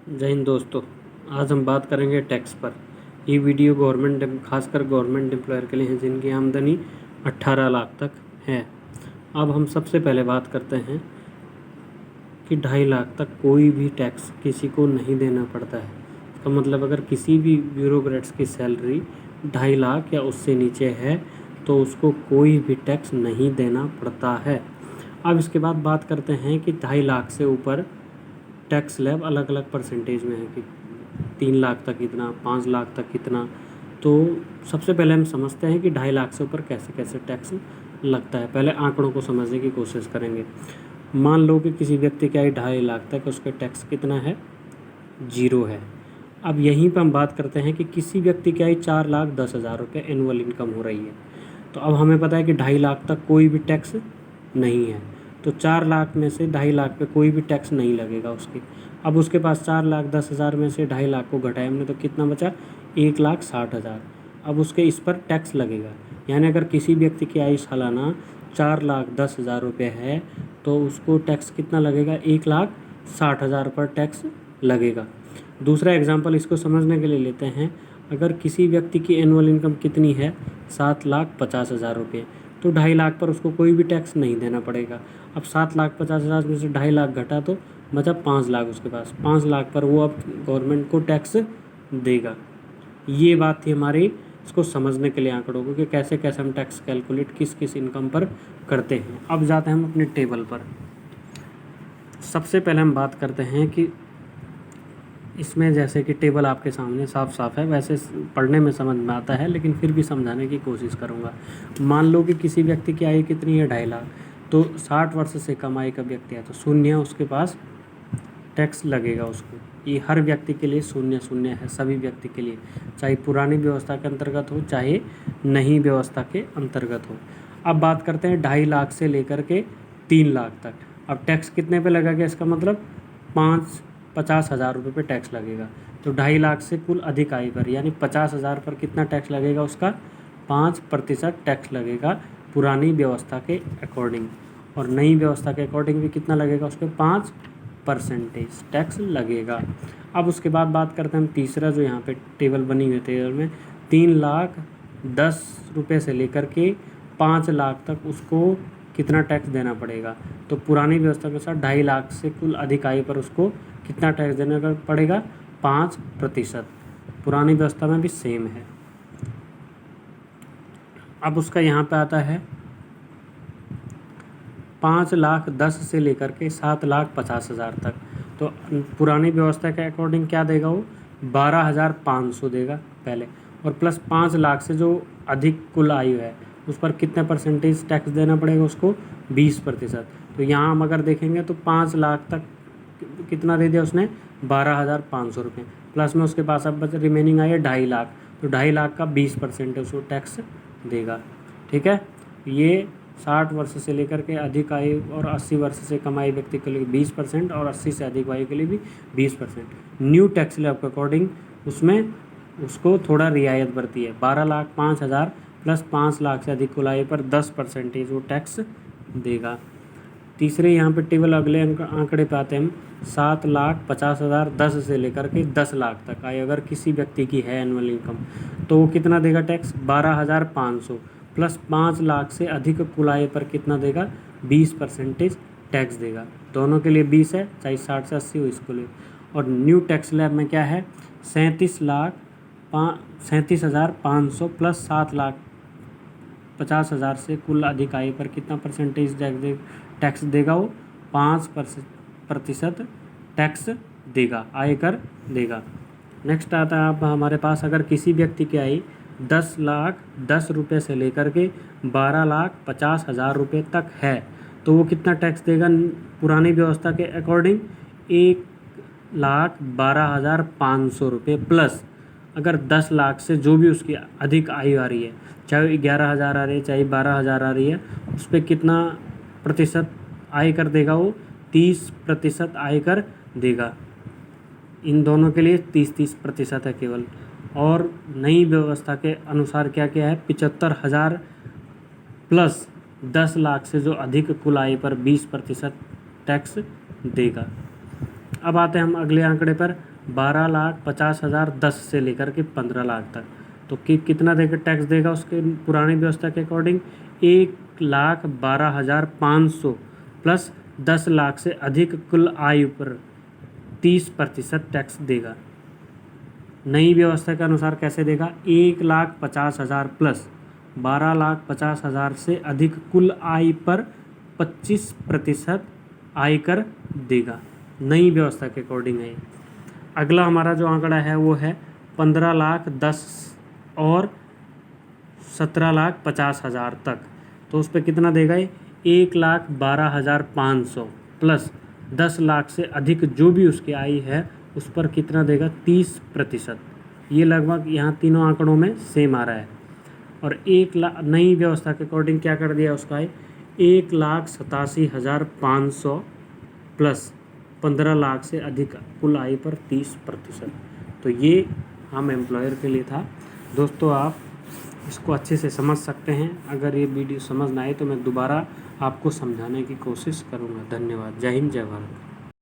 जय हिंद दोस्तों। आज हम बात करेंगे टैक्स पर। ये वीडियो खासकर गवर्नमेंट एम्प्लॉयर के लिए है जिनकी आमदनी 18 लाख तक है। अब हम सबसे पहले बात करते हैं कि 2.5 लाख तक कोई भी टैक्स किसी को नहीं देना पड़ता है। इसका मतलब अगर किसी भी ब्यूरोक्रेट्स की सैलरी 2.5 लाख या उससे नीचे है तो उसको कोई भी टैक्स नहीं देना पड़ता है। अब इसके बाद बात करते हैं कि 2.5 लाख से ऊपर टैक्स स्लैब अलग अलग परसेंटेज में है कि 3 लाख तक कितना, 5 लाख तक कितना। तो सबसे पहले हम समझते हैं कि 2.5 लाख से ऊपर कैसे कैसे टैक्स लगता है। पहले आंकड़ों को समझने की कोशिश करेंगे। मान लो कि किसी व्यक्ति की आय 2.5 लाख तक, उसका टैक्स कितना है, 0 है। अब यहीं पर हम बात करते हैं कि किसी व्यक्ति की आय 4,10,000 रुपये एनुअल इनकम हो रही है। तो अब हमें पता है कि 2.5 लाख तक कोई भी टैक्स नहीं है, तो 4 लाख में से 2.5 लाख पे कोई भी टैक्स नहीं लगेगा उसके। अब उसके पास 4,10,000 में से 2.5 लाख को घटाए हमने तो कितना बचा, 1,60,000। अब उसके इस पर टैक्स लगेगा। यानी अगर किसी व्यक्ति की आय सालाना 4,10,000 रुपये है तो उसको टैक्स कितना लगेगा, 1,60,000 पर टैक्स लगेगा। दूसरा एग्जाम्पल इसको समझने के लिए लेते हैं। अगर किसी व्यक्ति की एनुअल इनकम कितनी है, 7,50,000 रुपये, तो 2.5 लाख पर उसको कोई भी टैक्स नहीं देना पड़ेगा। अब 7,50,000 में से 2.5 लाख घटा तो बचा 5 लाख उसके पास। 5 लाख पर वो अब गवर्नमेंट को टैक्स देगा। ये बात थी हमारी, इसको समझने के लिए आंकड़ों को कि कैसे कैसे हम टैक्स कैलकुलेट किस किस इनकम पर करते हैं। अब जाते हैं हम अपने टेबल पर। सबसे पहले हम बात करते हैं कि इसमें जैसे कि टेबल आपके सामने साफ साफ है, वैसे पढ़ने में समझ में आता है लेकिन फिर भी समझाने की कोशिश करूँगा। मान लो कि किसी व्यक्ति की आय कितनी है, 2.5 लाख, तो 60 वर्ष से कम आय का व्यक्ति है तो 0 उसके पास टैक्स लगेगा उसको। ये हर व्यक्ति के लिए 0 है, सभी व्यक्ति के लिए, चाहे पुरानी व्यवस्था के अंतर्गत हो चाहे नई व्यवस्था के अंतर्गत हो। अब बात करते हैं 2.5 लाख से लेकर के 3 लाख तक। अब टैक्स कितने पे लगेगा, इसका मतलब 50,000 रुपये पे टैक्स लगेगा। तो 2.5 लाख से कुल अधिक आय पर यानी 50,000 पर कितना टैक्स लगेगा, उसका 5% टैक्स लगेगा पुरानी व्यवस्था के अकॉर्डिंग, और नई व्यवस्था के अकॉर्डिंग भी कितना लगेगा, उसके 5% टैक्स लगेगा। अब उसके बाद बात करते हैं हम तीसरा, जो यहाँ पे टेबल बनी हुई है टेबल में 3,10,000 रुपये से लेकर के 5 लाख तक उसको कितना टैक्स देना पड़ेगा। तो पुरानी व्यवस्था के साथ 2.5 लाख से कुल अधिक आय पर उसको कितना टैक्स देना पड़ेगा, 5%। पुरानी व्यवस्था में भी सेम है। अब उसका यहाँ पे आता है 5,10,000 से लेकर के 7,50,000 तक। तो पुरानी व्यवस्था के अकॉर्डिंग क्या देगा वो, 12,500 देगा पहले, और प्लस 5 लाख से जो अधिक कुल आयु है उस पर कितने परसेंटेज टैक्स देना पड़ेगा उसको, 20%। तो यहाँ हम अगर देखेंगे तो 5 लाख तक कितना दे दिया उसने, 12,500 रुपये, प्लस में उसके पास अब रिमेनिंग आई है 2.5 लाख, तो 2.5 लाख का 20% उसको टैक्स देगा। ठीक है, ये 60 वर्ष से लेकर के अधिक आयु और 80 वर्ष से कम आयु व्यक्ति के लिए 20% और 80 से अधिक आयु के लिए भी 20%। न्यू टैक्स स्लैब के अकॉर्डिंग उसमें उसको थोड़ा रियायत बढ़ती है, 12,05,000 प्लस 5 लाख से अधिक कुल आयु पर 10% वो टैक्स देगा। तीसरे यहाँ पे टेबल अगले आंकड़े पे आते हैं हम, 7,50,000 10 से लेकर के 10 लाख तक आय अगर किसी व्यक्ति की है एनुअल इनकम, तो वो कितना देगा टैक्स, 12,500 प्लस 5 लाख से अधिक कुल आय पर कितना देगा, 20% टैक्स देगा। दोनों के लिए 20 है, चाहे 60 से 80 हो इसको लिए। और न्यू टैक्स स्लैब में क्या है, 37,500 प्लस 7,50,000 से कुल अधिक आय पर कितना परसेंटेज टैक्स देगा वो, 5% टैक्स देगा, आयकर देगा। नेक्स्ट आता है आप हमारे पास, अगर किसी व्यक्ति की आय 10,10,000 रुपये से लेकर के 12,50,000 रुपये तक है तो वो कितना टैक्स देगा पुरानी व्यवस्था के अकॉर्डिंग, 1,12,500 रुपये, प्लस अगर 10 लाख से जो भी उसकी अधिक आयु आ रही है, चाहे 11,000 आ रही है चाहे 12,000 आ रही है, उस पर कितना प्रतिशत आयकर देगा वो, 30% आयकर देगा। इन दोनों के लिए 30% है केवल। और नई व्यवस्था के अनुसार क्या क्या है, 75,000 प्लस 10 लाख से जो अधिक कुल आय पर 20% टैक्स देगा। अब आते हैं हम अगले आंकड़े पर, 12,50,000 10 से लेकर के 15 लाख तक, तो कितना देगा टैक्स देगा उसके पुरानी व्यवस्था के अकॉर्डिंग? 1,12,500 प्लस 10 लाख से अधिक कुल आयु पर 30% टैक्स देगा। नई व्यवस्था के अनुसार कैसे देगा? 1,50,000 प्लस 12,50,000 से अधिक कुल आय पर 25% आयकर देगा। नई व्यवस्था के अकॉर्डिंग है। अगला हमारा जो आंकड़ा है वो है 15,10,000 और 17,50,000 तक, तो उस पर कितना देगा? 1,12,500 प्लस 10 लाख से अधिक जो भी उसकी आय है उस पर कितना देगा? 30%। ये लगभग यहाँ तीनों आंकड़ों में सेम आ रहा है। और 1,00,000 नई व्यवस्था के अकॉर्डिंग क्या कर दिया उसका है? 1,87,500 प्लस 15 लाख से अधिक कुल आय पर 30%। तो ये हम एम्प्लॉयर के लिए था। दोस्तों आप इसको अच्छे से समझ सकते हैं। अगर ये वीडियो समझ ना आए तो मैं दोबारा आपको समझाने की कोशिश करूँगा। धन्यवाद। जय हिंद, जय भारत।